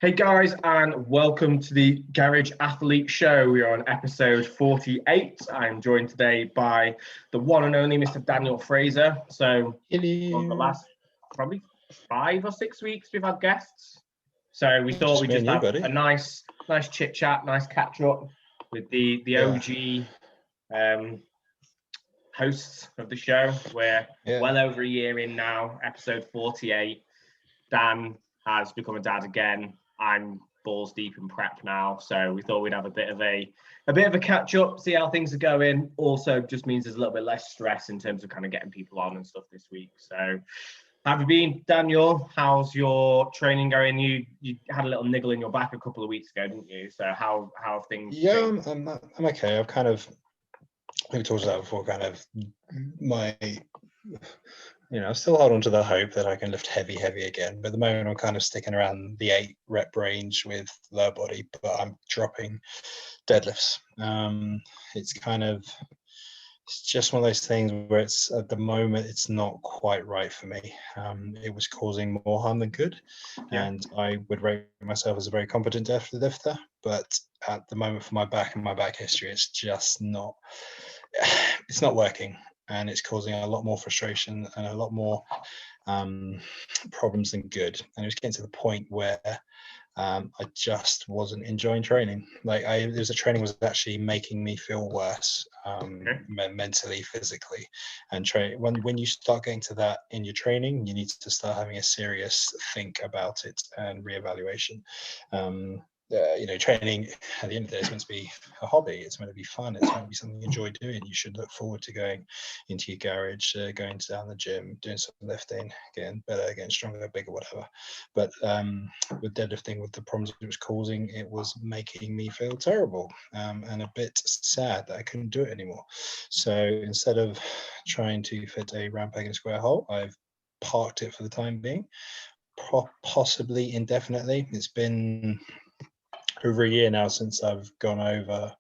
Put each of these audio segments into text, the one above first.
Hey guys, and welcome to the Garage Athlete Show. We are on episode 48. I'm joined today by the one and only Mr. Daniel Fraser. So, on the last probably 5 or 6 weeks, we've had guests. So we thought we'd just have a nice chit chat, nice catch up with the OG hosts of the show. We're well over a year in now, episode 48. Dan has become a dad again. I'm balls deep in prep now, so we thought we'd have a bit of a catch up, see how things are going. Also, just means there's a little bit less stress in terms of kind of getting people on and stuff this week. So, have you been, Daniel? How's your training going? You had a little niggle in your back a couple of weeks ago, didn't you? So how have things? Yeah, I'm okay. I've kind of, we talked about before, kind of my. I still hold on to the hope that I can lift heavy again. But at the moment, I'm kind of sticking around the 8 rep range with lower body, but I'm dropping deadlifts. It's just one of those things where it's at the moment, it's not quite right for me. It was causing more harm than good. Yeah. And I would rate myself as a very competent deadlifter, but at the moment for my back and my back history, it's just not, it's not working. And it's causing a lot more frustration and a lot more problems than good. And it was getting to the point where I just wasn't enjoying training. The training was actually making me feel worse, mentally, physically. And when you start getting to that in your training, you need to start having a serious think about it and reevaluation. Training at the end of the day is meant to be a hobby. It's meant to be fun. It's meant to be something you enjoy doing. You should look forward to going into your garage, going down the gym, doing some lifting, getting better, getting stronger, bigger, whatever. But with deadlifting, with the problems it was causing, it was making me feel terrible and a bit sad that I couldn't do it anymore. So instead of trying to fit a round peg in a square hole, I've parked it for the time being, possibly indefinitely. It's been over a year now since I've gone over,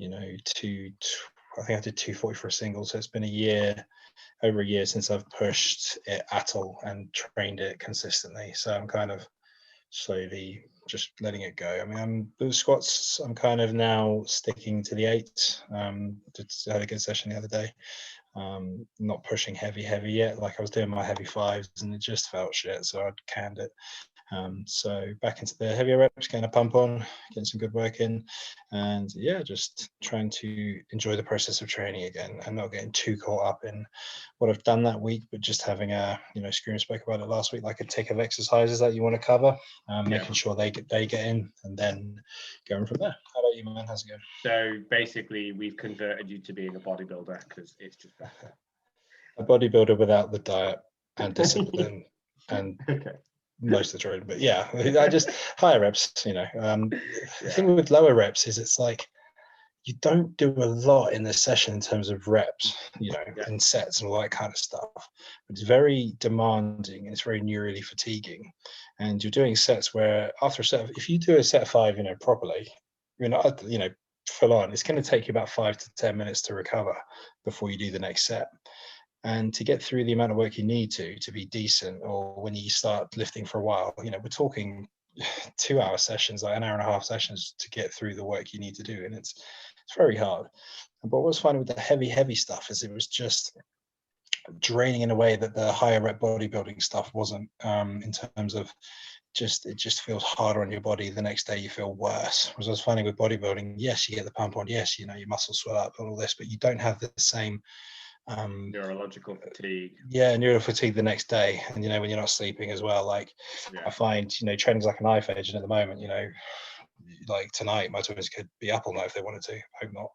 I think I did 240 for a single. So it's been over a year since I've pushed it at all and trained it consistently. So I'm kind of slowly just letting it go. I mean, the squats, I'm kind of now sticking to the 8. Had a good session the other day. Not pushing heavy yet. Like I was doing my heavy 5s and it just felt shit. So I'd canned it. So back into the heavier reps, getting a pump on, getting some good work in, and just trying to enjoy the process of training again and not getting too caught up in what I've done that week, but just having Scream spoke about it last week, like a tick of exercises that you want to cover, making sure they get in, and then going from there. How about you, man? How's it going? So basically, we've converted you to being a bodybuilder because it's just better. A bodybuilder without the diet and discipline and most of the training, but I just higher reps. The thing with lower reps is it's like you don't do a lot in this session in terms of reps, in sets and all that kind of stuff. It's very demanding and it's very neurally fatiguing. And you're doing sets where after a set, if you do a set of 5, properly, full on, it's going to take you about 5 to 10 minutes to recover before you do the next set. And to get through the amount of work you need to be decent, or when you start lifting for a while, we're talking 2-hour sessions, like an hour and a half sessions to get through the work you need to do. And it's very hard. But what I was finding with the heavy stuff is it was just draining in a way that the higher rep bodybuilding stuff wasn't, in terms of it just feels harder on your body. The next day you feel worse. Whereas I was finding with bodybuilding, yes, you get the pump on, yes, your muscles swell up and all this, but you don't have the same neurological fatigue. Neural fatigue the next day, and when you're not sleeping as well. I find training's like a knife edge, and at the moment, like tonight my twins could be up all night if they wanted to. Hope not,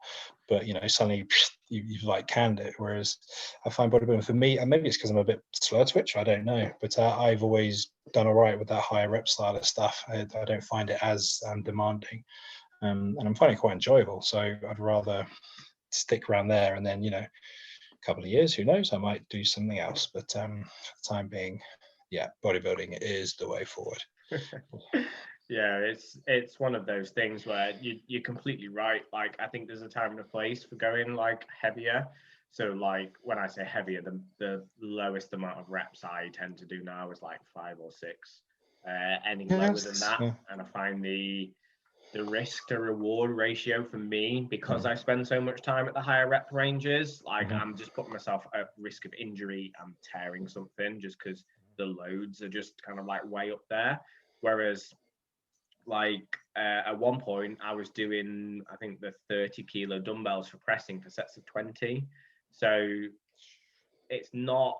but suddenly you've like canned it. Whereas I find bodybuilding for me, and maybe it's because I'm a bit slow twitch, I don't know, but I've always done all right with that higher rep style of stuff. I don't find it as demanding, and I'm finding it quite enjoyable. So I'd rather stick around there, and then couple of years, who knows, I might do something else, but for the time being, bodybuilding is the way forward. It's one of those things where you're completely right. Like, I think there's a time and a place for going like heavier. So like when I say heavier, the lowest amount of reps I tend to do now is like 5 or 6. Any lower than that. And I find the risk to reward ratio for me, because I spend so much time at the higher rep ranges, like I'm just putting myself at risk of injury and tearing something just because the loads are just kind of like way up there. Whereas like at one point I was doing, I think, the 30 kilo dumbbells for pressing for sets of 20. So it's not,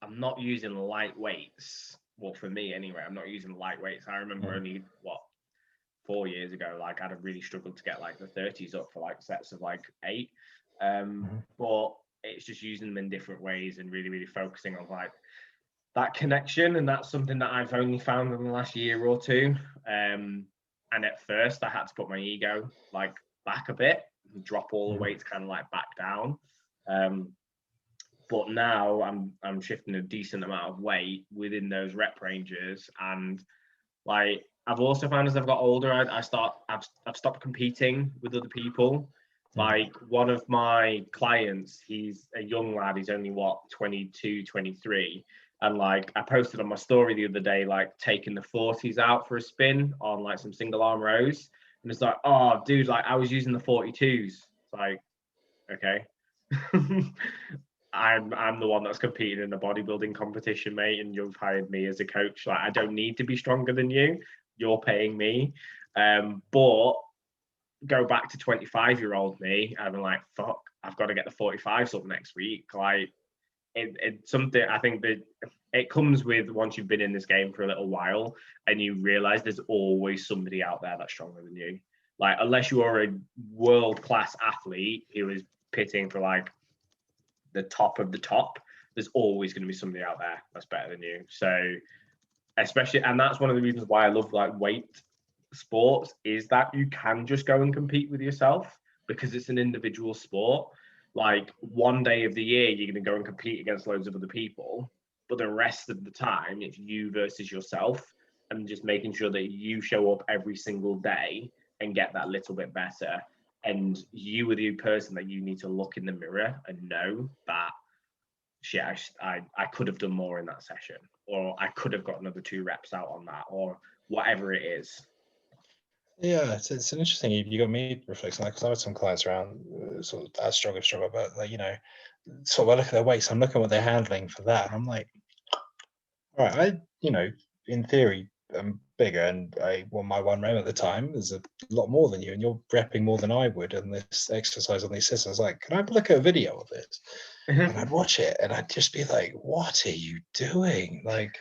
I'm not using light weights. Well, for me anyway, I'm not using light weights. I remember only 4 years ago, like I'd have really struggled to get like the 30s up for like sets of like 8. But it's just using them in different ways and really, really focusing on like that connection. And that's something that I've only found in the last year or two. And at first I had to put my ego like back a bit and drop all the weights kind of like back down. But now I'm shifting a decent amount of weight within those rep ranges. And like, I've also found as I've got older, I've stopped competing with other people. Like one of my clients, he's a young lad. He's only 22, 23. And like I posted on my story the other day, like taking the 40s out for a spin on like some single arm rows. And it's like, oh dude, like I was using the 42s. It's like, okay. I'm the one that's competing in a bodybuilding competition, mate, and you've hired me as a coach. Like I don't need to be stronger than you. You're paying me. But go back to 25-year-old me, and I'm like, fuck, I've got to get the 45s up next week. Like it's something, I think that it comes with once you've been in this game for a little while and you realize there's always somebody out there that's stronger than you. Like unless you are a world-class athlete who is pitting for like the top of the top, there's always going to be somebody out there that's better than you. So especially, and that's one of the reasons why I love like weight sports, is that you can just go and compete with yourself because it's an individual sport. Like one day of the year you're going to go and compete against loads of other people, but the rest of the time it's you versus yourself, and just making sure that you show up every single day and get that little bit better. And you are the person that you need to look in the mirror and know that, shit, I could have done more in that session, or I could have got another 2 reps out on that, or whatever it is. Yeah, it's an interesting. You got me reflecting, like, because I had some clients around sort of as strong, but like, you know, sort of I look at their weights, I'm looking at what they're handling for that, and I'm like, all right, I, you know, in theory, I'm bigger, and my 1 rep at the time is a lot more than you, and you're repping more than I would in this exercise on these systems. Like, can I look at a video of this? And I'd watch it, and I'd just be like, what are you doing? Like,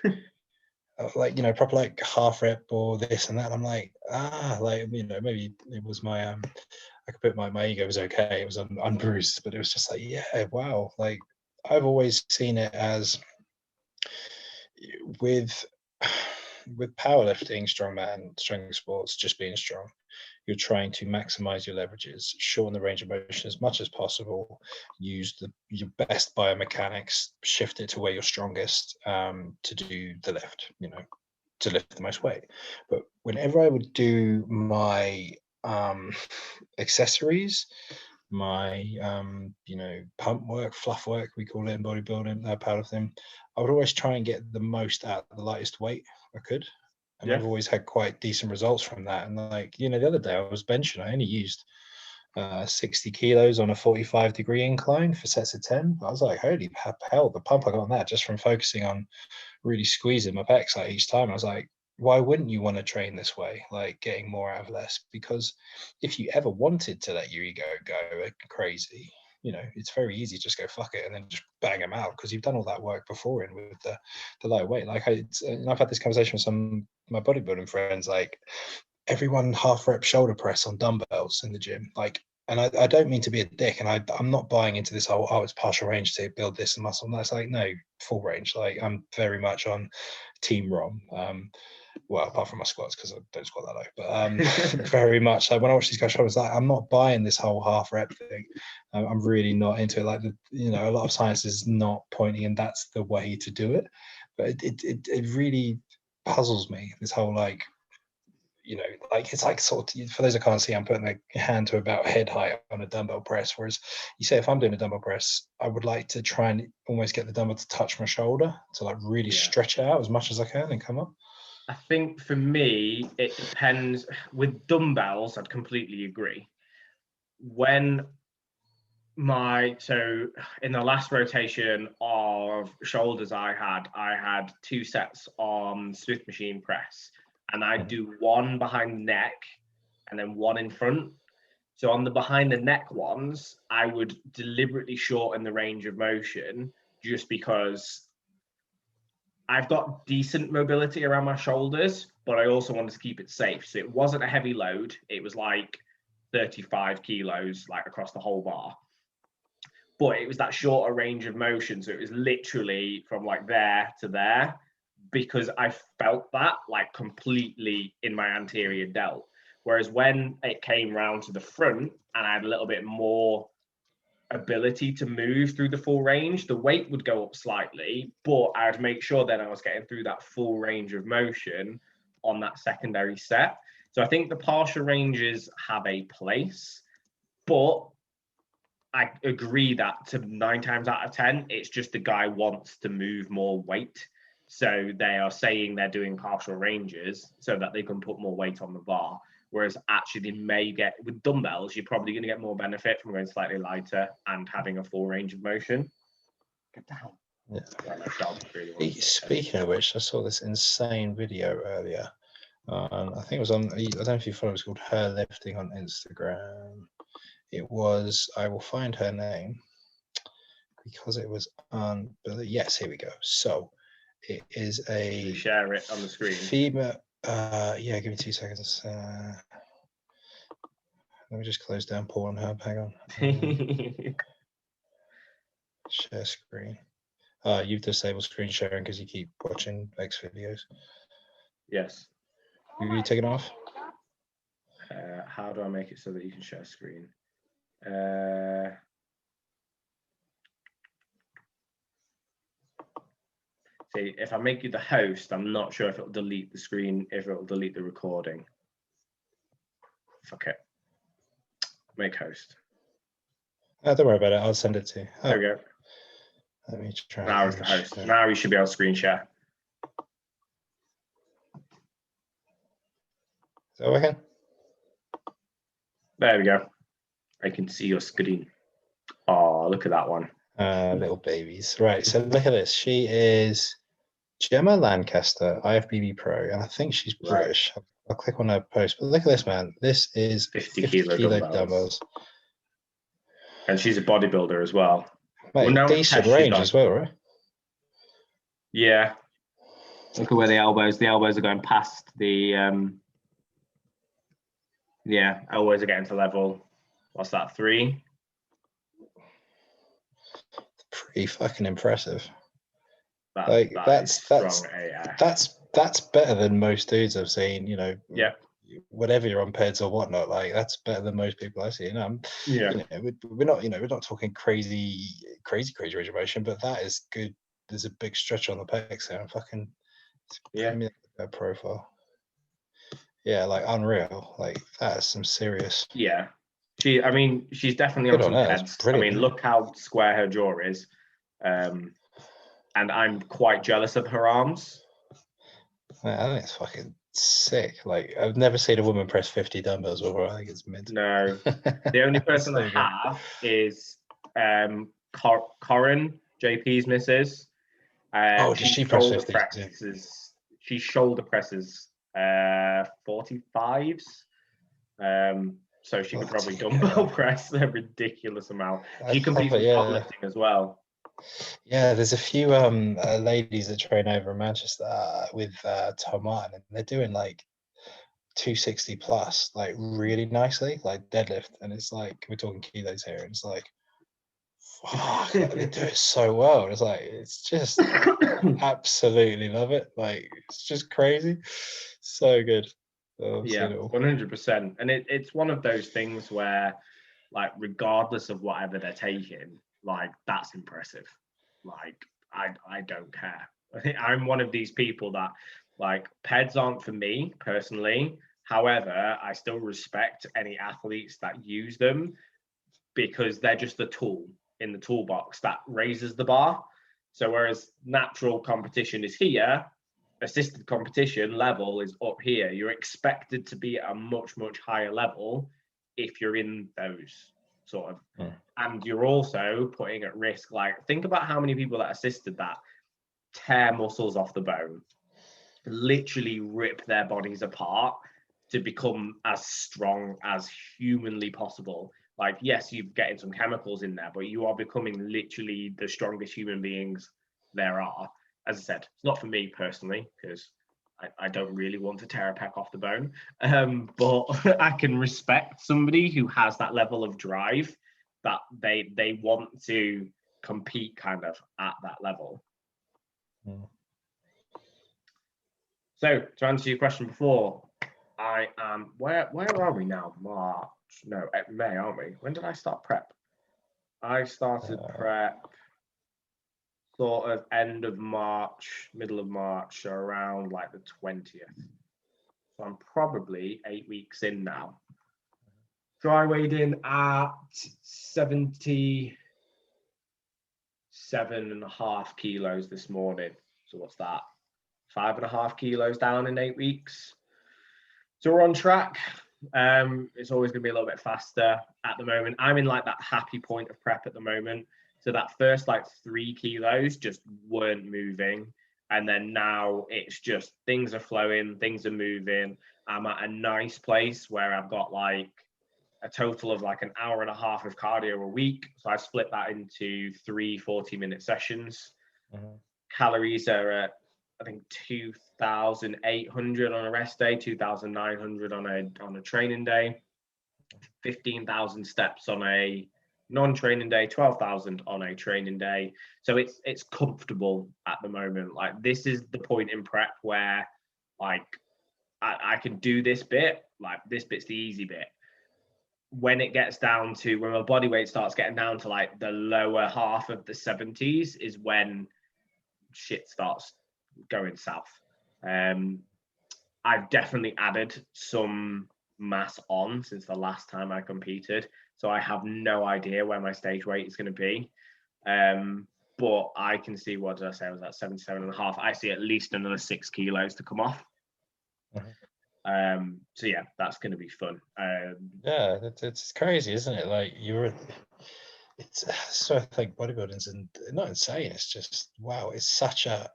like, you know, proper like half rep or this and that. I'm like, like, you know, maybe it was my I could put my ego was okay, it was unbruised, but it was just like, yeah, wow. Like I've always seen it as with powerlifting, strongman, strength sports, just being strong, you're trying to maximize your leverages, shorten the range of motion as much as possible, use your best biomechanics, shift it to where you're strongest, to do the lift, you know, to lift the most weight. But whenever I would do my accessories, my you know, pump work, fluff work, we call it in bodybuilding, powerlifting, I would always try and get the most out of the lightest weight I could. And I've always had quite decent results from that. And like, you know, the other day I was benching, I only used 60 kilos on a 45-degree incline for sets of 10. I was like, holy hell, the pump I got on that just from focusing on really squeezing my pecs like each time. I was like, why wouldn't you want to train this way, like getting more out of less? Because if you ever wanted to let your ego go crazy, you know, it's very easy to just go fuck it and then just bang them out, because you've done all that work before in with the lightweight. Like and I've had this conversation with some of my bodybuilding friends, like everyone half rep shoulder press on dumbbells in the gym, like, and I don't mean to be a dick, and I'm not buying into this whole, it's partial range to build this muscle. And that's like, no, full range. Like I'm very much on team ROM. Well, apart from my squats, because I don't squat that low, but very much like when I watch these guys, I was like, I'm not buying this whole half rep thing. I'm really not into it. Like, you know, a lot of science is not pointing, and that's the way to do it. But it really puzzles me, this whole, like, you know, like it's like sort of, for those that can't see, I'm putting a hand to about head height on a dumbbell press. Whereas you say if I'm doing a dumbbell press, I would like to try and almost get the dumbbell to touch my shoulder to like really stretch it out as much as I can and come up. I think for me, it depends. With dumbbells, I'd completely agree. So in the last rotation of shoulders I had 2 sets on Swift machine press, and I'd do one behind the neck and then one in front. So on the behind the neck ones, I would deliberately shorten the range of motion just because I've got decent mobility around my shoulders, but I also wanted to keep it safe. So it wasn't a heavy load. It was like 35 kilos, like across the whole bar. But it was that shorter range of motion. So it was literally from like there to there, because I felt that like completely in my anterior delt. Whereas when it came round to the front and I had a little bit more ability to move through the full range, the weight would go up slightly, but I'd make sure then I was getting through that full range of motion on that secondary set. So I think the partial ranges have a place, but I agree that to 9 times out of 10, it's just the guy wants to move more weight. So they are saying they're doing partial ranges so that they can put more weight on the bar. Whereas actually they may get, with dumbbells, you're probably going to get more benefit from going slightly lighter and having a full range of motion. Get down. Yeah. Speaking of which, I saw this insane video earlier. I think it was on, I don't know if you follow, it's called Her Lifting on Instagram. It was, I will find her name because it was on, yes, here we go. So it is a... Share it on the screen. Female, yeah, give me 2 seconds. Let me just close down Pornhub, hang on. Share screen. You've disabled screen sharing because you keep watching X videos. Yes. Will you take it off? How do I make it so that you can share screen? See, if I make you the host, I'm not sure if it'll delete the screen, if it'll delete the recording. Fuck it. Make host. Don't worry about it. I'll send it to you. There we go. Let me try. Now it's the host. Now you should be able to screen share. Is that working? There we go. I can see your screen. Oh, look at that one. Little babies. Right, so look at this. She is Gemma Lancaster, IFBB Pro, and I think she's British. Right. I'll click on her post, but look at this, man. This is 50 kilo dumbbells. And she's a bodybuilder as well. Mate, well, decent range as well, right? Yeah. Look at where the elbows are going past the, yeah, elbows are getting to level. What's that, 3? Pretty fucking impressive. That's better than most dudes I've seen, you know. Yeah. Whatever you're on peds or whatnot, like that's better than most people I see. You know, we're not talking crazy range of motion, but that is good. There's a big stretch on the pecs there, and fucking that profile. Yeah, like unreal. Like that is some serious. Yeah, she's definitely on some peds. I mean, look how square her jaw is, and I'm quite jealous of her arms. Man, I think it's fucking sick. Like I've never seen a woman press 50 dumbbells before. I think it's mint. No, the only person I have is Corinne, JP's missus. Does she press 50? She shoulder presses 45s. So she could probably dumbbell press a ridiculous amount. She competes with powerlifting as well. Yeah, there's a few ladies that train over in Manchester with Tom Martin, and they're doing like 260 plus, like really nicely, like deadlift, and it's like we're talking kilos here, and it's like, fuck, like, they do it so well. It's like it's just absolutely love it. Like it's just crazy, so good. Yeah, 100%. And it's one of those things where, like, regardless of whatever they're taking, like that's impressive. Like I don't care. I'm one of these people that like peds aren't for me personally. However, I still respect any athletes that use them because they're just a tool in the toolbox that raises the bar. So whereas natural competition is here, assisted competition level is up here. You're expected to be at a much, much higher level if you're in those sort of, and you're also putting at risk, like, think about how many people that assisted that tear muscles off the bone, literally rip their bodies apart to become as strong as humanly possible. Like, yes, you're getting some chemicals in there, but you are becoming literally the strongest human beings there are. As I said, it's not for me personally, because I don't really want to tear a pec off the bone. But I can respect somebody who has that level of drive, that they want to compete kind of at that level. So to answer your question before, I am, where are we now? March? No, May, aren't we? When did I start prep? I started prep sort of end of March, middle of March, so around like the 20th. So I'm probably 8 weeks in now. Dry weighed in at 77.5 kilos this morning. So what's that? 5.5 kilos down in 8 weeks. So we're on track. It's always going to be a little bit faster at the moment. I'm in like that happy point of prep at the moment. So that first like 3 kilos just weren't moving. And then now it's just things are flowing, things are moving. I'm at a nice place where I've got like a total of like an hour and a half of cardio a week. So I split that into 3 40-minute sessions. Calories are at, I think, 2,800 on a rest day, 2,900 on a training day, 15,000 steps on a non-training day, 12,000 on a training day. So it's comfortable at the moment. Like, this is the point in prep where like I can do this bit, like this bit's the easy bit. When it gets down to, when my body weight starts getting down to like the lower half of the 70s, is when shit starts going south. I've definitely added some mass on since the last time I competed, so I have no idea where my stage weight is going to be, but I can see, what did I say, I was at 77.5. I see at least another 6 kilos to come off. So yeah, that's going to be fun. Yeah, it's crazy, isn't it? Like, so I think bodybuilding's not insane, it's just, wow, it's such an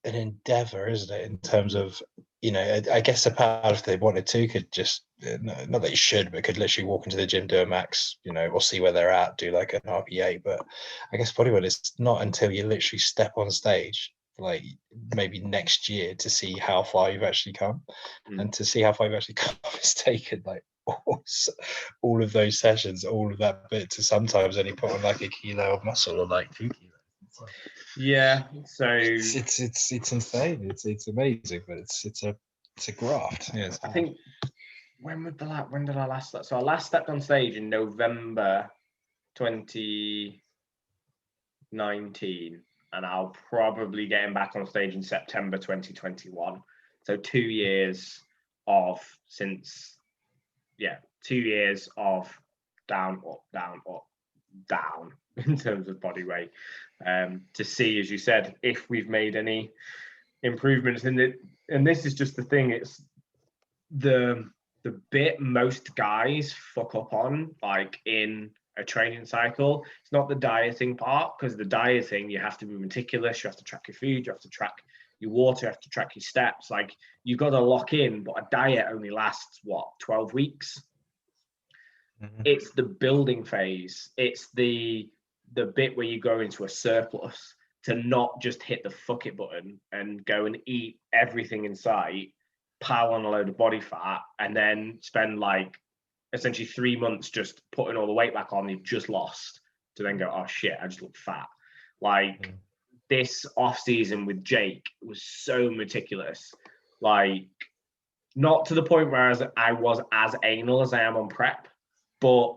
endeavor, isn't it, in terms of, you know, I guess a powerlifter, if they wanted to, could just, not that you should, but could literally walk into the gym, do a max, you know, or see where they're at, do like an RPA. But I guess bodybuilding is not until you literally step on stage, like maybe next year, to see how far you've actually come. And to see how far you've actually come, it's taken like all of those sessions, all of that bit, to sometimes only put on like a kilo of muscle or like 2 kilos. Yeah, so it's insane. It's amazing, but it's a graft. Yeah, I think when did I last? So I last stepped on stage in November 2019, and I'll probably getting back on stage in September 2021. So 2 years of 2 years of down, up, down, up, down in terms of body weight, to see, as you said, if we've made any improvements in it. And this is just the thing, it's the bit most guys fuck up on, like in a training cycle. It's not the dieting part, because the dieting, you have to be meticulous, you have to track your food, you have to track your water, you have to track your steps, like you got to lock in. But a diet only lasts 12 weeks. It's the building phase, it's the bit where you go into a surplus, to not just hit the fuck it button and go and eat everything in sight, pile on a load of body fat, and then spend like essentially 3 months just putting all the weight back on you've just lost, to then go, oh shit, I just look fat. Like this off season with Jake was so meticulous, like not to the point where I was as anal as I am on prep, but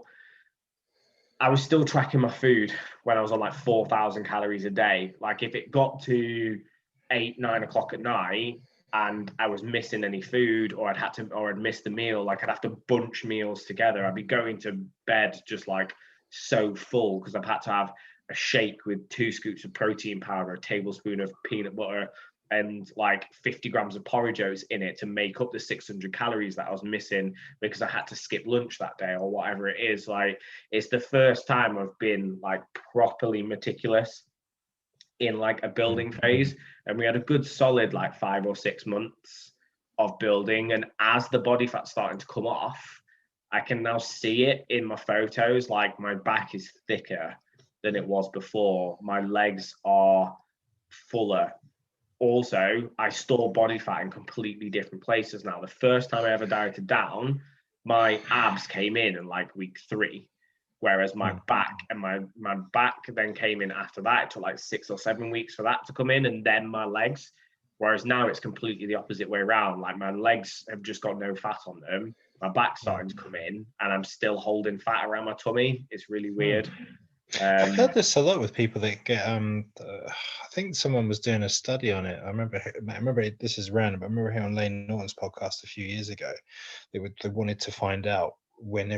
I was still tracking my food when I was on like 4,000 calories a day. Like if it got to 8-9 o'clock at night and I was missing any food, or I'd missed the meal, like I'd have to bunch meals together. I'd be going to bed just like so full, because I've had to have a shake with 2 scoops of protein powder, a tablespoon of peanut butter, and like 50 grams of porridge oats in it to make up the 600 calories that I was missing because I had to skip lunch that day or whatever it is. Like, it's the first time I've been like properly meticulous in like a building phase, and we had a good solid like 5 or 6 months of building. And as the body fat's starting to come off, I can now see it in my photos. Like, my back is thicker than it was before. My legs are fuller. Also, I store body fat in completely different places now. The first time I ever dieted down, my abs came in like week 3, whereas my back and my back then came in after that. It took like 6 or 7 weeks for that to come in, and then my legs. Whereas now it's completely the opposite way around. Like, my legs have just got no fat on them. My back's starting to come in, and I'm still holding fat around my tummy. It's really weird. I've heard this a lot with people that get I think someone was doing a study on it. I remember this is random, but I remember here on Lane Norton's podcast a few years ago, they wanted to find out when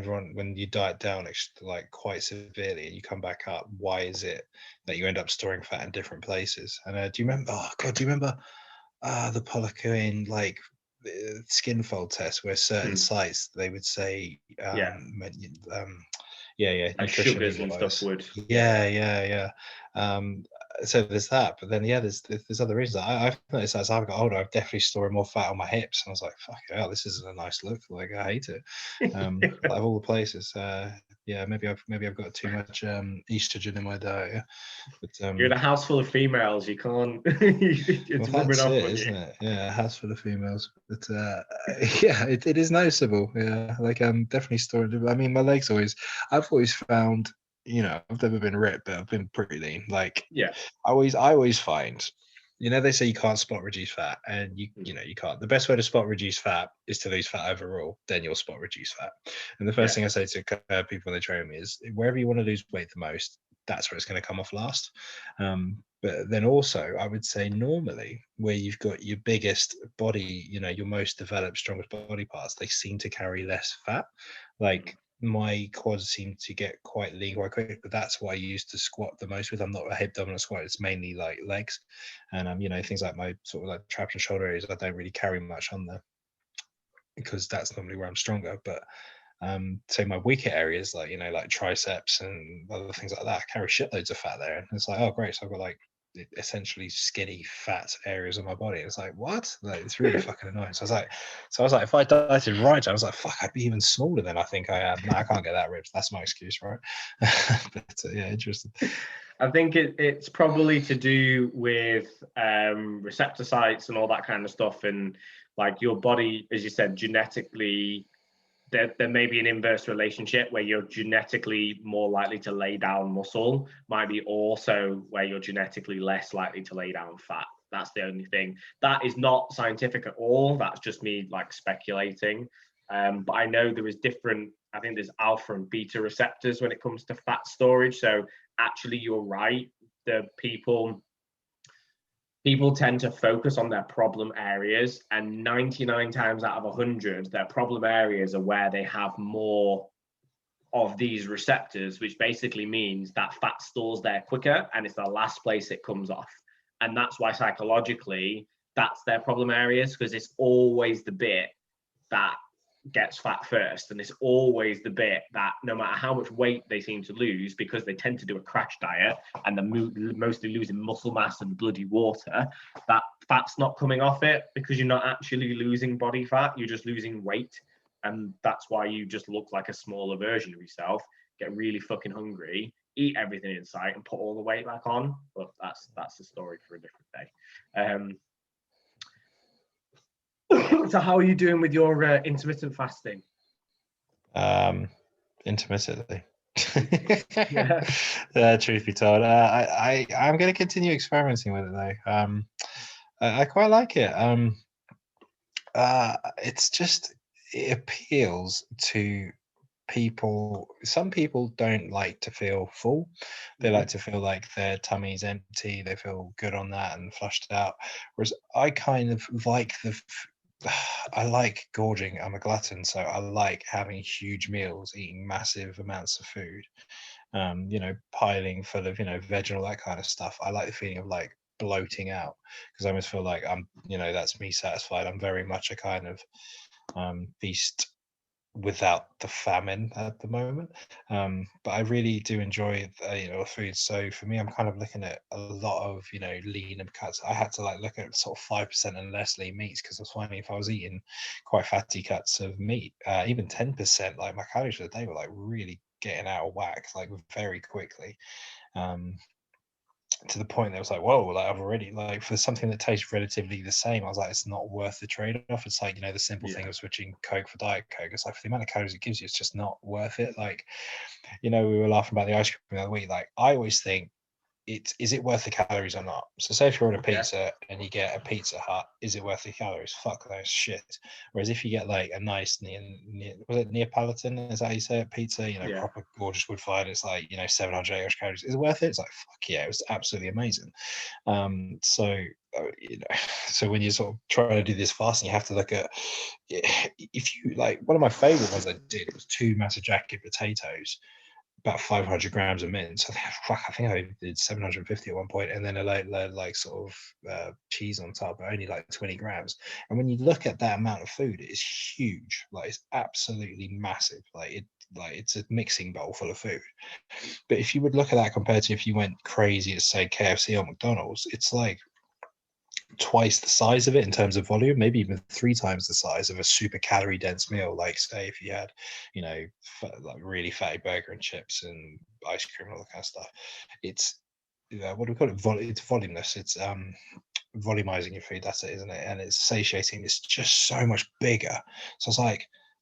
you diet down like quite severely and you come back up, why is it that you end up storing fat in different places? And do you remember the Pollock-Cohen like skin fold test where certain sites they would say like sugars and stuff would so there's that, but then there's other reasons. I've noticed as I've got older, I've definitely stored more fat on my hips, and I was like, fuck hell, this isn't a nice look. Like, I hate it. Out of all the places, maybe I've got too much estrogen in my diet. But you're in a house full of females, you can't it's rubbing off, isn't it? Yeah, a house full of females. But it is noticeable. Yeah, like I'm definitely storing. I mean, my legs I've always found, I've never been ripped, but I've been pretty lean. Like, I always find, they say you can't spot reduce fat, and you can't. The best way to spot reduce fat is to lose fat overall. Then you'll spot reduce fat. And the first thing I say to people when they train me is, wherever you want to lose weight the most, that's where it's going to come off last. But then also, I would say normally where you've got your biggest body, your most developed, strongest body parts, they seem to carry less fat. Like, my quads seem to get quite lean quite quick, but that's what I use to squat the most with. I'm not a hip dominant squat, it's mainly like legs. And things like my sort of like traps and shoulder areas, I don't really carry much on there because that's normally where I'm stronger. But so my weaker areas, like like triceps and other things like that, I carry shitloads of fat there. And it's like, oh great, so I've got like essentially skinny fat areas of my body. It's like, what? Like, it's really fucking annoying. So I was like, if I dieted right, I was like, fuck, I'd be even smaller than I think I am. No, I can't get that ripped. That's my excuse, right? But interesting. I think it's probably to do with receptor sites and all that kind of stuff, and like your body, as you said, genetically. There may be an inverse relationship where you're genetically more likely to lay down muscle, might be also where you're genetically less likely to lay down fat. That's the only thing. That is not scientific at all. That's just me like speculating. But I know there is I think there's alpha and beta receptors when it comes to fat storage. So actually you're right. The people tend to focus on their problem areas, and 99 times out of 100, their problem areas are where they have more of these receptors, which basically means that fat stores there quicker, and it's the last place it comes off. And that's why psychologically, that's their problem areas, because it's always the bit that gets fat first, and it's always the bit that no matter how much weight they seem to lose, because they tend to do a crash diet and they're mostly losing muscle mass and bloody water, that fat's not coming off it, because you're not actually losing body fat, you're just losing weight. And that's why you just look like a smaller version of yourself, get really fucking hungry, eat everything in sight and put all the weight back on. But that's the story for a different day. So how are you doing with your intermittent fasting? Intermittently. Truth be told, I'm going to continue experimenting with it though. I quite like it. It's just, it appeals to people. Some people don't like to feel full. They like to feel like their tummy's empty. They feel good on that and flushed out. Whereas I kind of like I like gorging. I'm a glutton, so I like having huge meals, eating massive amounts of food, piling full of, veg and all that kind of stuff. I like the feeling of like bloating out, because I almost feel like I'm, that's me satisfied. I'm very much a kind of feast without the famine at the moment, but I really do enjoy food. So for me, I'm kind of looking at a lot of lean cuts. I had to look at sort of 5% and less lean meats, because I was finding if I was eating quite fatty cuts of meat, even 10%, my calories for the day were really getting out of whack very quickly. To the point that I was whoa, I've already for something that tastes relatively the same, I was it's not worth the trade-off. It's the simple thing of switching Coke for Diet Coke. It's for the amount of calories it gives you, it's just not worth it. We were laughing about the ice cream the other week. I always think, is it worth the calories or not? So say if you're on a pizza and you get a Pizza Hut, is it worth the calories? Fuck those shit. Whereas if you get a nice was it Neapolitan, is that how you say it, pizza, proper gorgeous wood fired, it's 700 calories, is it worth it? It's fuck yeah, it was absolutely amazing. So so when you're sort of trying to do this fasting, you have to look at, if you one of my favorite ones I did, it was 2 massive jacket potatoes, about 500 grams of mince. I think I did 750 at one point, and then a sort of cheese on top, but only 20 grams. And when you look at that amount of food, it is huge. It's absolutely massive. It's a mixing bowl full of food. But if you would look at that compared to if you went crazy at say KFC or McDonald's, it's twice the size of it in terms of volume, maybe even 3 times the size of a super calorie dense meal. Say if you had really fatty burger and chips and ice cream and all that kind of stuff. It's what do we call it? It's voluminous. It's volumizing your food, that's it, isn't it? And it's satiating. It's just so much bigger. So it's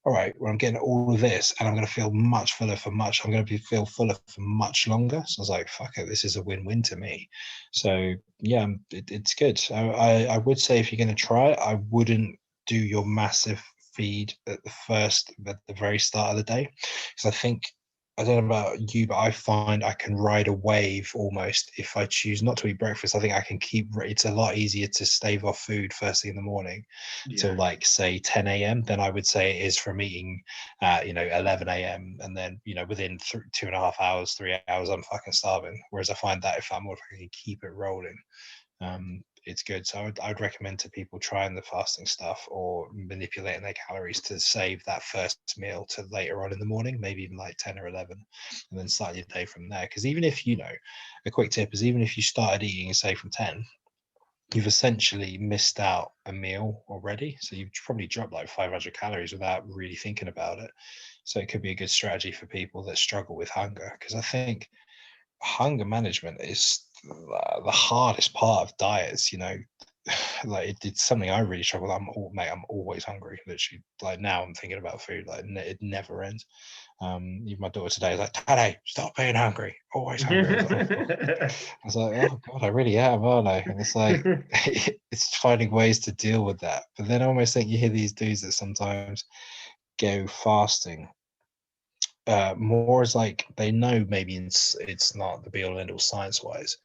all right, well, I'm getting all of this and I'm going to feel much fuller I'm going to feel fuller for much longer. So I was fuck it, this is a win-win to me. So yeah, it's good. I would say if you're going to try it, I wouldn't do your massive feed at the very start of the day, because I think, I don't know about you, but I find I can ride a wave almost if I choose not to eat breakfast. I think I can it's a lot easier to stave off food first thing in the morning till say 10 a.m. than I would say it is from eating at 11 a.m. and then within 2.5 hours, 3 hours I'm fucking starving. Whereas I find that if I can keep it rolling, it's good. So I would recommend to people trying the fasting stuff or manipulating their calories to save that first meal to later on in the morning, maybe even 10 or 11, and then start your day from there. Because even if a quick tip is, even if you started eating say from 10, you've essentially missed out a meal already. So you've probably dropped 500 calories without really thinking about it. So it could be a good strategy for people that struggle with hunger, because I think hunger management is the hardest part of diets. It's something I really struggle with. I'm always hungry, literally. Now I'm thinking about food, it never ends. Even my daughter today is Daddy, stop being hungry, always hungry. I was oh god, I really am, aren't I? And it's it's finding ways to deal with that. But then I almost think you hear these dudes that sometimes go fasting more as they know maybe it's not the be all and end all science wise,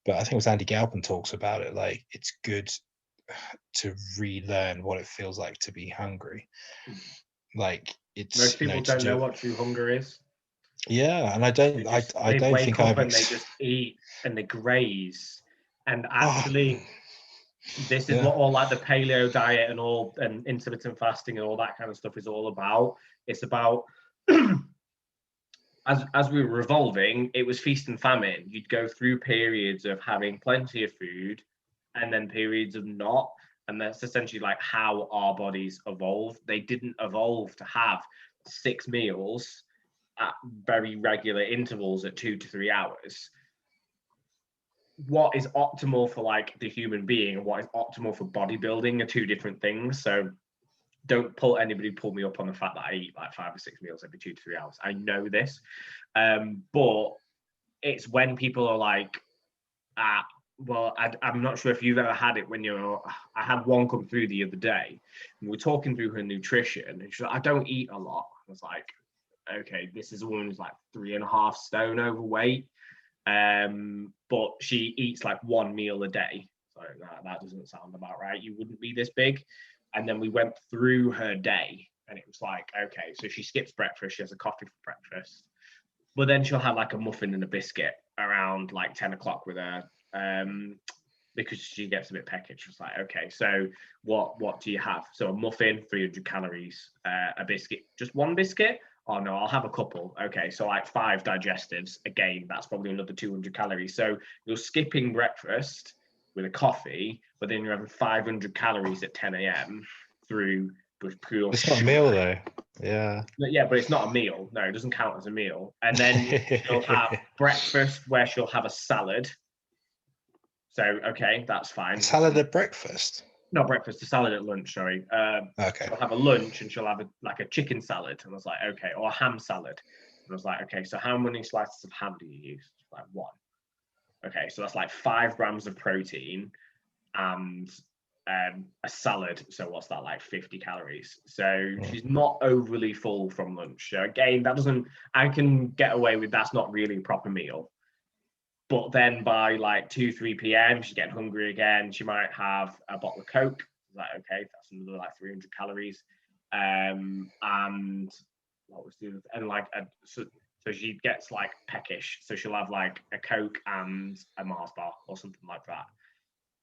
but I think it was Andy Galpin talks about it, it's good to relearn what it feels like to be hungry. It's most people don't know what true hunger is. Yeah, and I don't think I've and they just eat and they graze, and actually this is what all the paleo diet and intermittent fasting and all that kind of stuff is all about. It's about as we were evolving, it was feast and famine. You'd go through periods of having plenty of food and then periods of not. And that's essentially how our bodies evolved. They didn't evolve to have 6 meals at very regular intervals at 2 to 3 hours. What is optimal for the human being and what is optimal for bodybuilding are 2 different things. So don't anybody pull me up on the fact that I eat 5 or 6 meals every 2 to 3 hours. I know this, but it's when people are well, I'm not sure if you've ever had it when I had one come through the other day, and we're talking through her nutrition, and she's I don't eat a lot. I was okay, this is a woman who's 3.5 stone overweight, but she eats 1 meal a day. So that doesn't sound about right. You wouldn't be this big. And then we went through her day, and it was okay, so she skips breakfast, she has a coffee for breakfast, but then she'll have a muffin and a biscuit around 10 o'clock with her because she gets a bit peckish. She's like, okay, so what do you have? So a muffin, 300 calories, a biscuit, just one biscuit? Oh no, I'll have a couple. Okay, so like 5 digestives. Again, that's probably another 200 calories. So you're skipping breakfast with a coffee, but then you're having 500 calories at 10 a.m. through pure It's sugar. not a meal though. Yeah. Yeah, but it's not a meal. No, it doesn't count as a meal. And then she'll have breakfast where she'll have a salad. So, okay, that's fine. Salad at breakfast? No, breakfast, a salad at lunch, sorry. Okay. She'll have a lunch and she'll have a chicken salad. And I was like, okay, or a ham salad. And I was like, okay, so how many slices of ham do you use? She's like, 1. Okay, so that's like 5 grams of protein and a salad. So what's that, like 50 calories? So she's not overly full from lunch. So again, I can get away with that's not really a proper meal. But then by like 2-3 p.m, she's getting hungry again. She might have a bottle of Coke. Like, okay, that's another like 300 calories. And what was the other? And like, so she gets like peckish. So she'll have like a Coke and a Mars bar or something like that.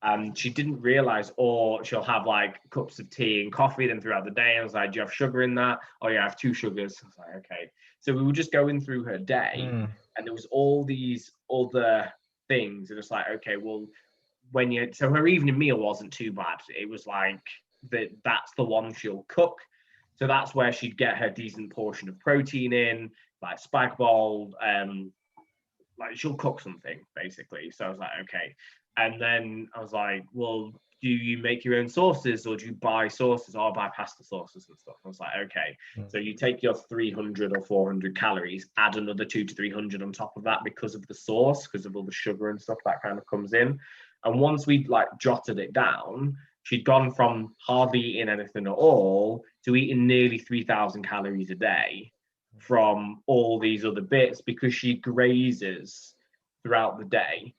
And she didn't realize, or she'll have like cups of tea and coffee then throughout the day. I was like, do you have sugar in that? Oh yeah, I have 2 sugars. I was like, okay. So we were just going through her day and there was all these other things. And it's like, okay, well, so her evening meal wasn't too bad. It was like, that's the one she'll cook. So that's where she'd get her decent portion of protein in, like spike bol, like she'll cook something basically. So I was like, okay. And then I was like, well, do you make your own sauces or do you buy sauces? Or buy pasta sauces and stuff. I was like, okay. So you take your 300 or 400 calories, add another 200 to 300 on top of that because of the sauce, because of all the sugar and stuff that kind of comes in. And once we like jotted it down, she'd gone from hardly eating anything at all to eating nearly 3,000 calories a day from all these other bits because she grazes throughout the day,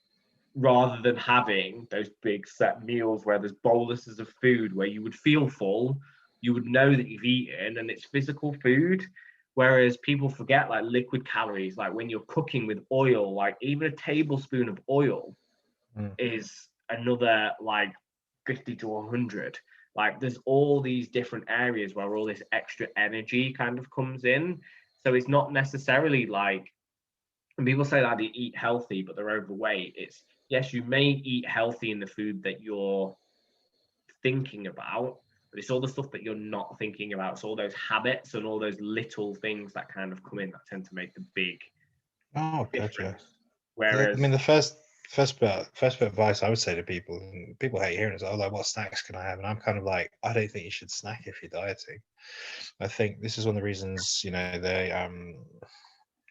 rather than having those big set meals where there's boluses of food where you would feel full, you would know that you've eaten and it's physical food. Whereas people forget like liquid calories, like when you're cooking with oil, like even a tablespoon of oil is another like 50 to 100. Like there's all these different areas where all this extra energy kind of comes in. So it's not necessarily like, and people say that they eat healthy, but they're overweight. It's, yes, you may eat healthy in the food that you're thinking about, but it's all the stuff that you're not thinking about. It's all those habits and all those little things that kind of come in that tend to make the big difference. Gotcha. Whereas, I mean, the first bit of advice I would say to people, and people hate hearing it, is, oh, like, what snacks can I have? And I'm kind of like, I don't think you should snack if you're dieting. I think this is one of the reasons,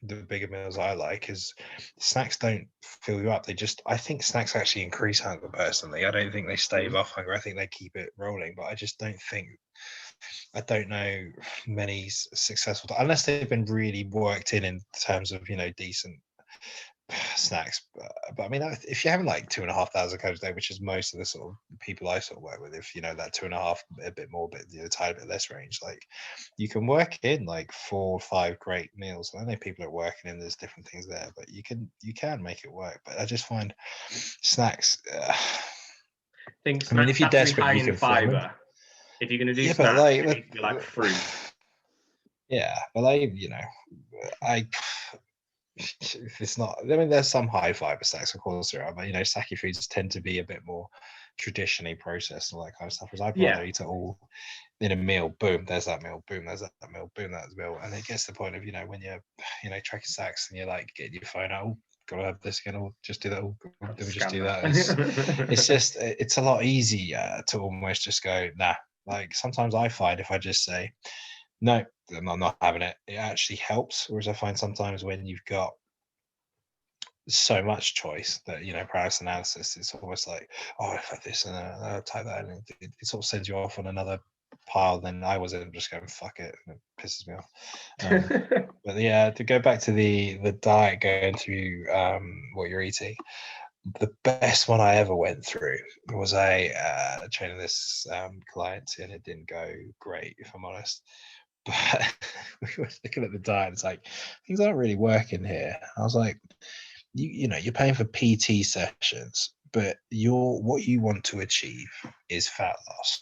the bigger meals I like is snacks don't fill you up. I think snacks actually increase hunger personally. I don't think they stave off hunger. I think they keep it rolling, but I just don't know many successful, unless they've been really worked in terms of, decent snacks. But I mean, if you're having like 2,500 calories a day, which is most of the sort of people I sort of work with, if that 2.5, a bit more, but a tiny bit less range, like you can work in like 4 or 5 great meals. And I know people are working in, there's different things there, but you can make it work. But I just find snacks. I mean, if you're desperate, you can fiber. If you're going to do snacks, like, it needs to be like fruit. Yeah, but it's not, I mean, there's some high fiber snacks, of course there are, but sake foods tend to be a bit more traditionally processed and all that kind of stuff. Whereas I'd rather eat it all in a meal. Boom, there's that meal. Boom, there's that meal. Boom, that's meal. And it gets to the point of when you're tracking snacks and you're like getting your phone out. Oh, gotta have this again. Or just do that. Oh, let me just do that. It's a lot easier to almost just go nah. Like sometimes I find if I just say no, I'm not having it, it actually helps. Whereas I find sometimes when you've got so much choice that paralysis analysis, it's almost like, oh, I've had this and I'll type that, and it sort of sends you off on another pile. Then I wasn't just going fuck it, and it pisses me off. But yeah, to go back to the diet, going through what you're eating, the best one I ever went through was training this client, and it didn't go great, if I'm honest. But we were looking at the diet, it's like things aren't really working here. I was like, you're paying for PT sessions, but what you want to achieve is fat loss.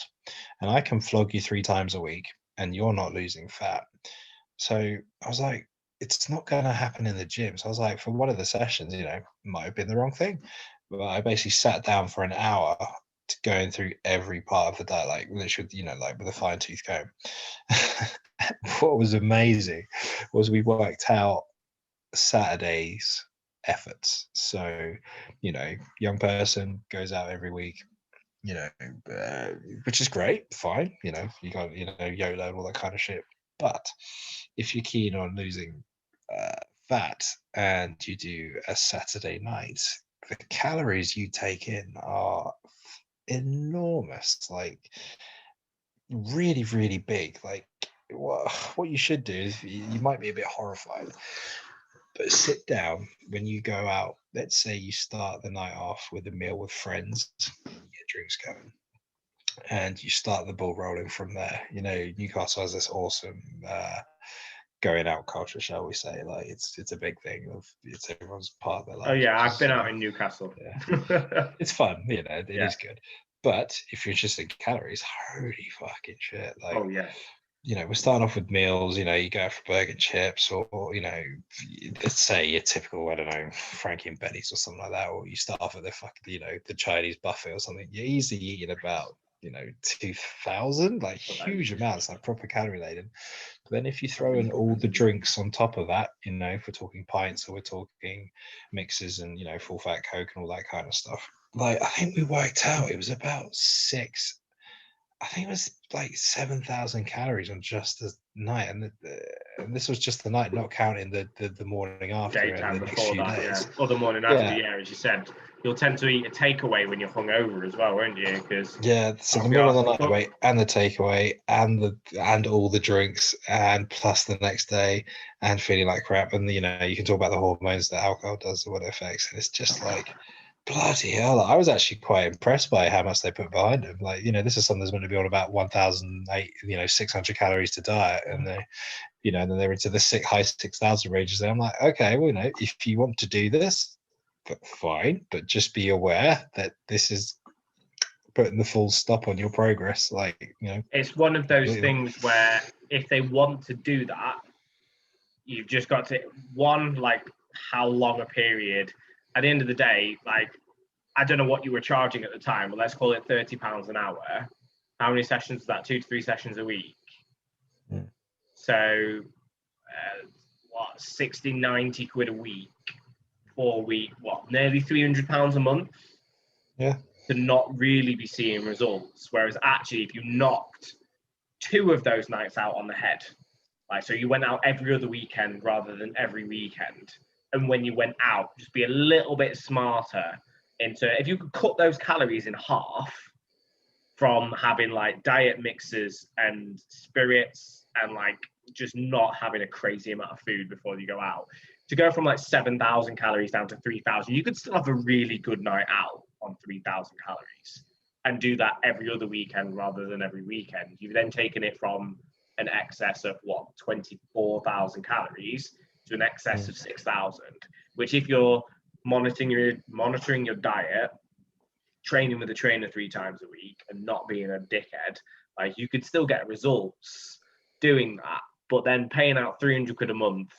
And I can flog you 3 times a week and you're not losing fat. So I was like, it's not going to happen in the gym. So I was like, for one of the sessions, might have been the wrong thing. But I basically sat down for an hour going through every part of the diet, like literally, like with a fine tooth comb. What was amazing was we worked out Saturday's efforts. So, young person goes out every week, which is great, fine. You got, YOLO and all that kind of shit. But if you're keen on losing fat and you do a Saturday night, the calories you take in are enormous, like really, really big. Like what you should do is, you might be a bit horrified, but sit down when you go out. Let's say you start the night off with a meal with friends, get drinks going, and you start the ball rolling from there. Newcastle has this awesome going out culture, shall we say. Like it's a big thing. It's everyone's part of their life. Oh yeah, I've been out in Newcastle. Yeah. It's fun, it is good. But if you're interested in calories, holy fucking shit. Like, oh yeah. We're starting off with meals, you go for burger and chips, or let's say your typical, I don't know, Frankie and Betty's or something like that, or you start off at the fucking, the Chinese buffet or something. You're easily eating about 2,000, like huge amounts, like proper calorie laden. But then if you throw in all the drinks on top of that, if we're talking pints or we're talking mixes and full fat Coke and all that kind of stuff, like I think we worked out it was about 7,000 calories on just the night, and this was just the night, not counting the morning after. Daytime before that, days. Or the morning after, as you said. You'll tend to eat a takeaway when you're hungover as well, won't you? Because so the middle of the night and the takeaway and all the drinks, and plus the next day and feeling like crap, and you can talk about the hormones that alcohol does or what it affects, and it's just like, bloody hell. I was actually quite impressed by how much they put behind them. Like, this is something that's going to be on about 600 calories to diet, and they, and then they're into the high 6,000 ranges there. I'm like, okay, well, if you want to do this, fine, but just be aware that this is putting the full stop on your progress. Like, it's one of those things where if they want to do that, you've just got to, like, how long a period. At the end of the day, like, I don't know what you were charging at the time, but let's call it £30 an hour. How many sessions is that? 2 to 3 sessions a week. Mm. So, 60, 90 quid a week, 4 week, nearly £300 a month? Yeah. To not really be seeing results. Whereas actually, if you knocked 2 of those nights out on the head, like, so you went out every other weekend rather than every weekend, and when you went out, just be a little bit smarter into, if you could cut those calories in half from having like diet mixes and spirits and like just not having a crazy amount of food before you go out, to go from like 7,000 calories down to 3,000, you could still have a really good night out on 3,000 calories and do that every other weekend rather than every weekend. You've then taken it from an excess of 24,000 calories to an excess of 6,000, which if you're monitoring your diet, training with a trainer 3 times a week and not being a dickhead, like, you could still get results doing that. But then paying out 300 quid a month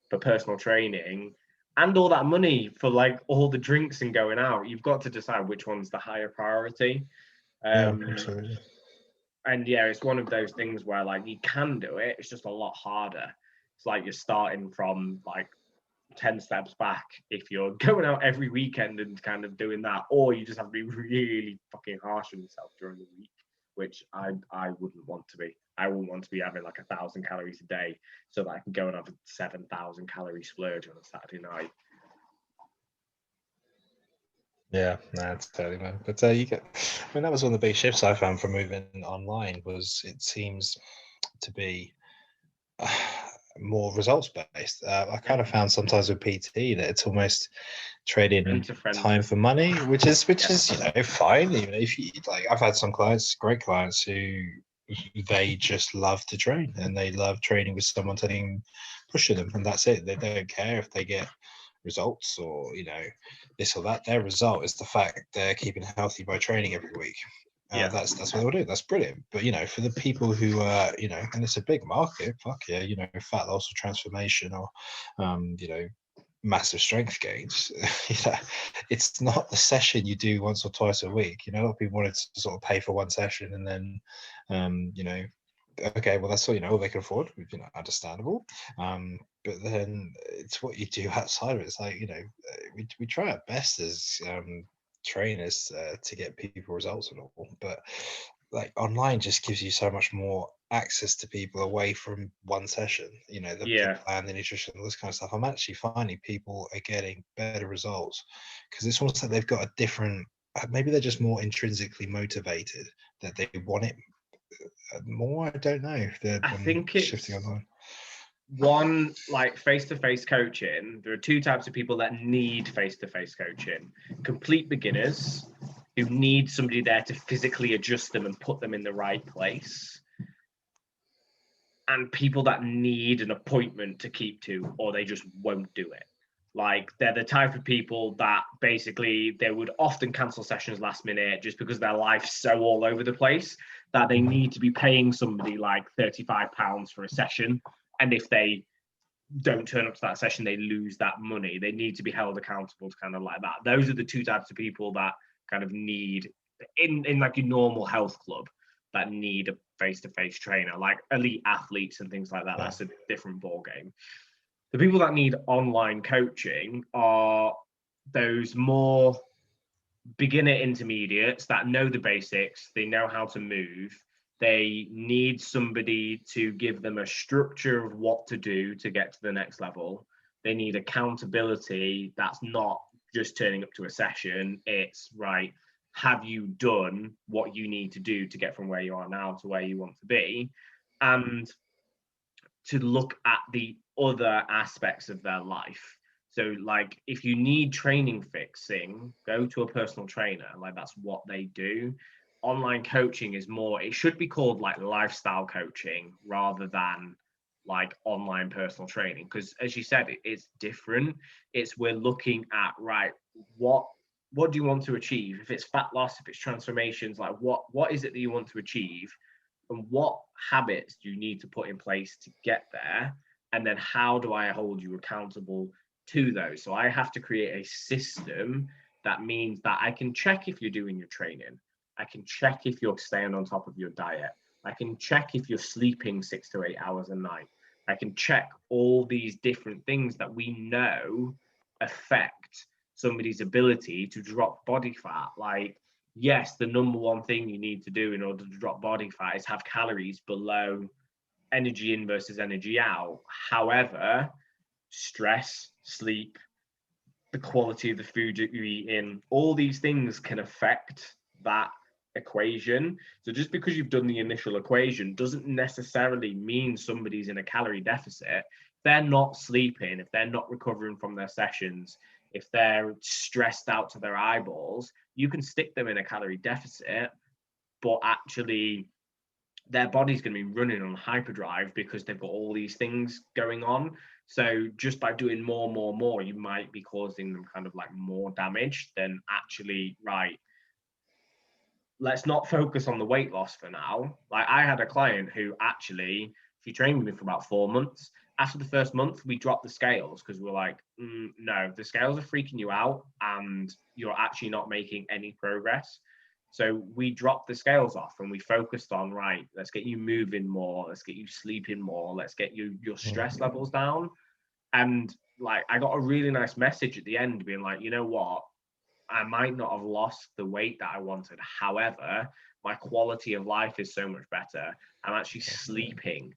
for personal training and all that money for like all the drinks and going out, you've got to decide which one's the higher priority. Absolutely. And it's one of those things where like you can do it, it's just a lot harder. It's like you're starting from like 10 steps back if you're going out every weekend and kind of doing that, or you just have to be really fucking harsh on yourself during the week, which I wouldn't want to be. I wouldn't want to be having like 1,000 calories a day so that I can go and have a 7,000 calorie splurge on a Saturday night. Yeah, that's totally, man. But that was one of the big shifts I found from moving online, was it seems to be more results based. I kind of found sometimes with PT that it's almost trading time for money, which is fine. Even if you like, I've had some great clients who they just love to train and they love training with someone pushing them, and that's it. They don't care if they get results or, you know, this or that. Their result is the fact they're keeping healthy by training every week. That's what they'll do. That's brilliant. But, you know, for the people who are, you know, and it's a big market, fuck yeah, you know, fat loss or transformation or, you know, massive strength gains. It's not the session you do once or twice a week. You know, a lot of people wanted to sort of pay for one session and then, you know, okay, well, that's all, you know, all they can afford, you know, understandable. But then it's what you do outside of it. It's like, you know, we try our best as trainers to get people results and all, but like online just gives you so much more access to people away from one session, you know, the plan, the nutrition, all this kind of stuff. I'm actually finding people are getting better results because it's almost like they've got a different, maybe they're just more intrinsically motivated, that they want it more. I don't know if I think it's shifting online. One, like face-to-face coaching, there are two types of people that need face-to-face coaching. Complete beginners who need somebody there to physically adjust them and put them in the right place, and people that need an appointment to keep to, or they just won't do it. Like, they're the type of people that basically they would often cancel sessions last minute just because their life's so all over the place that they need to be paying somebody like £35 for a session. And if they don't turn up to that session, they lose that money. They need to be held accountable to kind of like that. Those are the two types of people that kind of need, in like your normal health club, that need a face-to-face trainer, like elite athletes and things like that. That's a different ball game. The people that need online coaching are those more beginner intermediates that know the basics, they know how to move. They need somebody to give them a structure of what to do to get to the next level. They need accountability. That's not just turning up to a session. It's right, have you done what you need to do to get from where you are now to where you want to be? And to look at the other aspects of their life. So like, if you need training fixing, go to a personal trainer. Like, that's what they do. Online coaching is more, it should be called like lifestyle coaching rather than like online personal training, because as you said, it's different. It's, we're looking at, right, what do you want to achieve? If it's fat loss, if it's transformations, like what is it that you want to achieve, and what habits do you need to put in place to get there? And then how do I hold you accountable to those? So I have to create a system that means that I can check if you're doing your training. I can check if you're staying on top of your diet. I can check if you're sleeping 6 to 8 hours a night. I can check all these different things that we know affect somebody's ability to drop body fat. Like, yes, the number one thing you need to do in order to drop body fat is have calories below energy in versus energy out. However, stress, sleep, the quality of the food that you eat in, all these things can affect that equation. So just because you've done the initial equation doesn't necessarily mean somebody's in a calorie deficit. If they're not sleeping, if they're not recovering from their sessions, if they're stressed out to their eyeballs, you can stick them in a calorie deficit, but actually their body's going to be running on hyperdrive because they've got all these things going on. So just by doing more, you might be causing them kind of like more damage than actually, right, let's not focus on the weight loss for now. Like, I had a client who actually, she trained with me for about 4 months. After the first month, we dropped the scales because we're like, no, the scales are freaking you out and you're actually not making any progress. So we dropped the scales off and we focused on, right, let's get you moving more, let's get you sleeping more, let's get your stress levels down. And like, I got a really nice message at the end being like, you know what, I might not have lost the weight that I wanted. However, my quality of life is so much better. I'm actually sleeping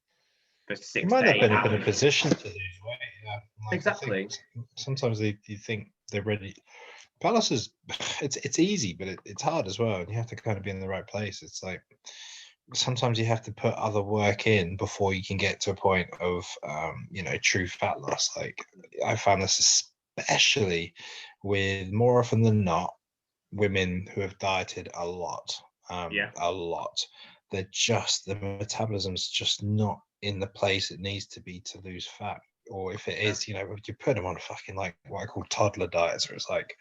for 6 to 8 hours. You might have been in a position to lose weight. Yeah. Like, exactly. Sometimes you think they're ready. Palace is, it's easy, but it's hard as well. And you have to kind of be in the right place. It's like, sometimes you have to put other work in before you can get to a point of, you know, true fat loss. Like, I found this especially with, more often than not, women who have dieted a lot, a lot. They're just, the metabolism's just not in the place it needs to be to lose fat. or if it is, you put them on fucking like what I call toddler diets, where it's like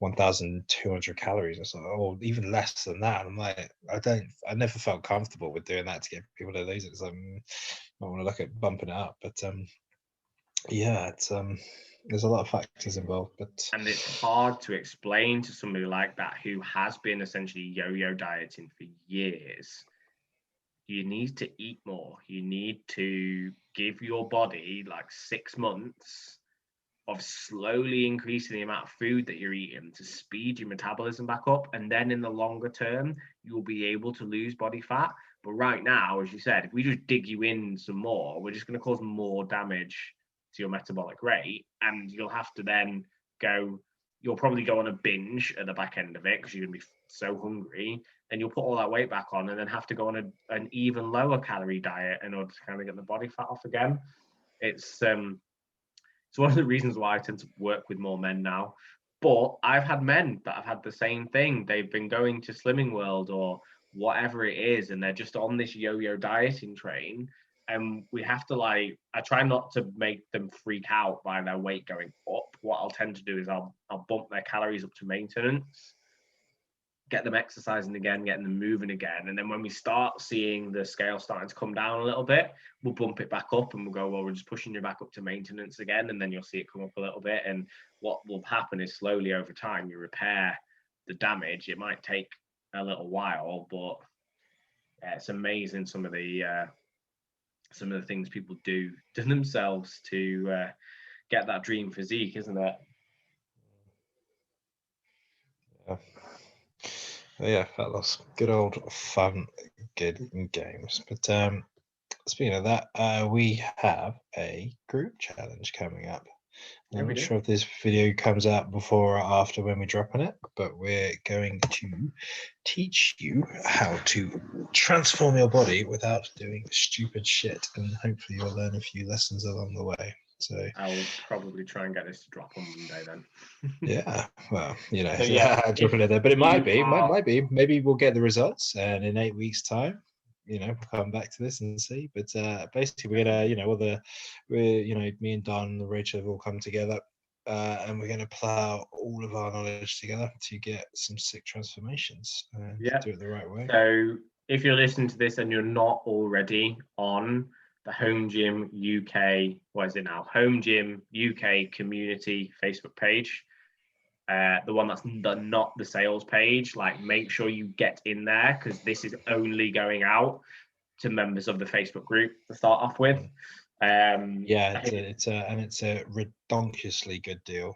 1,200 calories or something, or even less than that. And I'm like, I never felt comfortable with doing that to get people to lose it. So I want to look at bumping it up, but yeah, it's there's a lot of factors involved, and it's hard to explain to somebody like that who has been essentially yo-yo dieting for years. You need to eat more. You need to give your body like 6 months of slowly increasing the amount of food that you're eating to speed your metabolism back up. And then in the longer term, you'll be able to lose body fat. But right now, as you said, if we just dig you in some more, we're just going to cause more damage to your metabolic rate. And you'll have to then you'll probably go on a binge at the back end of it because you're going to be so hungry. And you'll put all that weight back on and then have to go on an even lower calorie diet in order to kind of get the body fat off again. It's one of the reasons why I tend to work with more men now. But I've had men that have had the same thing. They've been going to Slimming World or whatever it is, and they're just on this yo-yo dieting train. And we have to I try not to make them freak out by their weight going up. What I'll tend to do is I'll bump their calories up to maintenance, get them exercising again, getting them moving again. And then when we start seeing the scale starting to come down a little bit, we'll bump it back up and we'll go, well, we're just pushing you back up to maintenance again. And then you'll see it come up a little bit. And what will happen is slowly over time, you repair the damage. It might take a little while, but it's amazing some of the things people do to themselves to get that dream physique, isn't it? Yeah, fat loss, good old fun, good games. But speaking of that, we have a group challenge coming up. I'm not sure if this video comes out before or after when we're dropping it, but we're going to teach you how to transform your body without doing stupid shit, and hopefully you'll learn a few lessons along the way. So I'll probably try and get this to drop on Monday then. Yeah, well, dropping it there, but it might be. Maybe we'll get the results, and in 8 weeks' time, we'll come back to this and see. But basically, we're gonna, me and Don and Rachel have all come together, and we're gonna plow all of our knowledge together to get some sick transformations and do it the right way. So, if you're listening to this and you're not already on the Home Gym UK, what is it now? Home Gym UK community Facebook page. The one that's not the sales page, make sure you get in there because this is only going out to members of the Facebook group to start off with. It's a redonkulously good deal,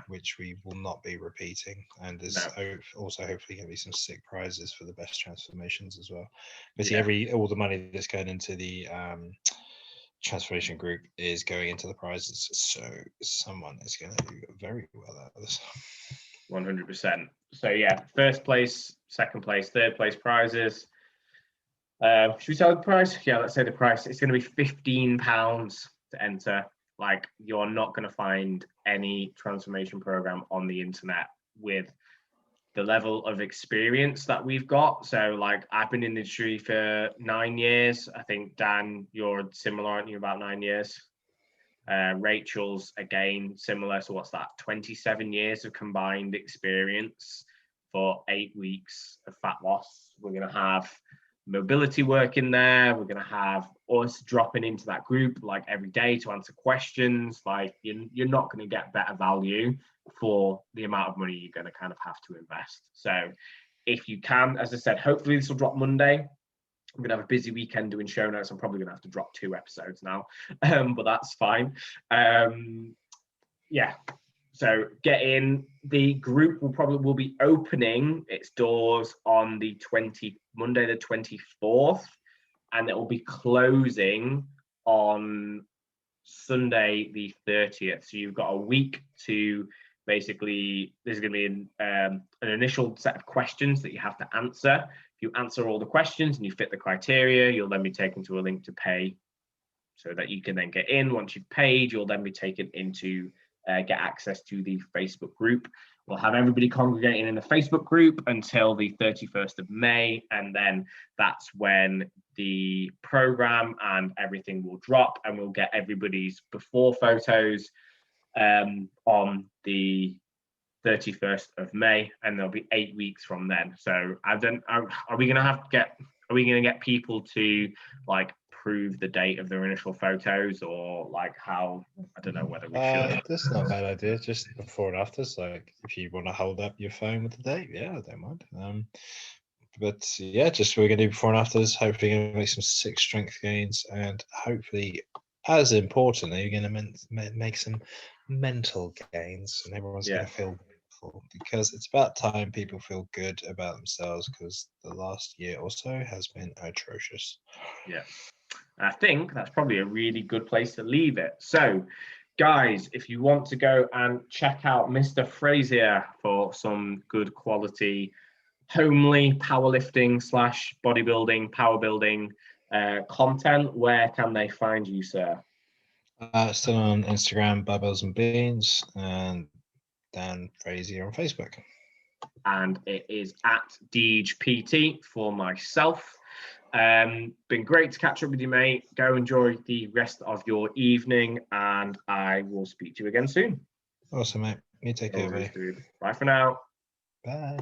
which we will not be repeating, and there's also hopefully going to be some sick prizes for the best transformations as well. Basically, all the money that's going into the transformation group is going into the prizes, so someone is going to do very well out of this. 100%. So first place, second place, third place prizes. Should we say the price? Yeah, let's say the price. It's going to be £15 to enter. You're not going to find any transformation program on the internet with the level of experience that we've got. So I've been in the industry for 9 years. I think Dan, you're similar, aren't you? About 9 years. Rachel's again similar. So what's that? 27 years of combined experience for 8 weeks of fat loss. We're going to have mobility work in there. We're going to have us dropping into that group every day to answer questions. You're not going to get better value for the amount of money you're going to kind of have to invest. So if you can, as I said, hopefully this will drop Monday. I'm going to have a busy weekend doing show notes. I'm probably going to have to drop 2 episodes now, but that's fine. So get in. The group will be opening its doors on Monday the 24th, and it will be closing on Sunday the 30th. So you've got a week to basically, there's going to be an initial set of questions that you have to answer. If you answer all the questions and you fit the criteria, you'll then be taken to a link to pay so that you can then get in. Once you've paid, you'll then be taken into get access to the Facebook group. We'll have everybody congregating in the Facebook group until the 31st of May, and then that's when the program and everything will drop, and we'll get everybody's before photos on the 31st of May, and there'll be 8 weeks from then. So are we going to get people to like prove the date of their initial photos, or like how? I don't know whether we should. That's not a bad idea. Just before and afters, like if you want to hold up your phone with the date, yeah, I don't mind. But yeah, just we're going to do before and afters. Hopefully, going to make some sick strength gains, and hopefully, as importantly, you're going to make some mental gains, and everyone's going to feel full, because it's about time people feel good about themselves, because the last year or so has been atrocious. Yeah, I think that's probably a really good place to leave it. So, guys, if you want to go and check out Mr. Frazier for some good quality homely powerlifting / bodybuilding, power building content, where can they find you, sir? Still on Instagram, Barbells and Beans, and Dan Frazier on Facebook. And it is at DeegePT for myself. Been great to catch up with you, mate. Go enjoy the rest of your evening, and I will speak to you again soon. Awesome, mate. You take care, buddy. Bye for now. Bye.